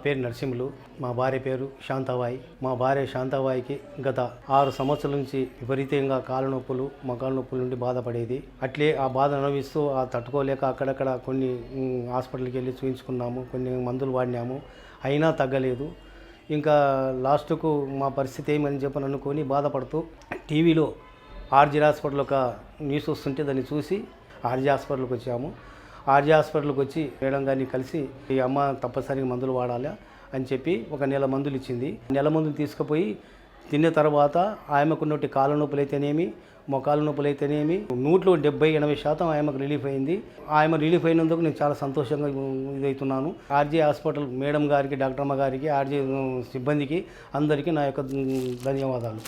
పేరు నరసింహులు, మా భార్య పేరు శాంతాబాయి. మా భార్య శాంతాబాయికి గత 6 సంవత్సరాల నుంచి విపరీతంగా కాళ్ళ నొప్పులు, మోకాళ్ళ నొప్పుల నుండి బాధపడేది. అట్లే ఆ బాధ అనుభవిస్తూ తట్టుకోలేక అక్కడక్కడ కొన్ని హాస్పిటల్కి వెళ్ళి చూపించుకున్నాము, కొన్ని మందులు వాడినాము, అయినా తగ్గలేదు. ఇంకా లాస్ట్కు మా పరిస్థితి ఏమని చెప్పని అనుకొని బాధపడుతూ టీవీలో ఆర్జీ హాస్పిటల్ ఒక న్యూస్ వస్తుంటే దాన్ని చూసి ఆర్జీ హాస్పిటల్కి వచ్చాము. ఆర్జీ హాస్పిటల్కి వచ్చి మేడం గారిని కలిసి ఈ అమ్మ తప్పనిసరిగా మందులు వాడాలి అని చెప్పి ఒక నెల మందులు ఇచ్చింది. నెల మందులు తీసుకుపోయి తిన్న తర్వాత ఆమెకున్నట్టు కాళ్ళ నొప్పులు అయితేనేమి, మోకాళ్ళ నొప్పులు అయితేనేమి 170-80% ఆమెకు రిలీఫ్ అయింది. ఆమె రిలీఫ్ అయినందుకు నేను చాలా సంతోషంగా ఇదవుతున్నాను. ఆర్జీ హాస్పిటల్ మేడం గారికి, డాక్టర్ అమ్మ గారికి, ఆర్జీ సిబ్బందికి అందరికీ నా యొక్క ధన్యవాదాలు.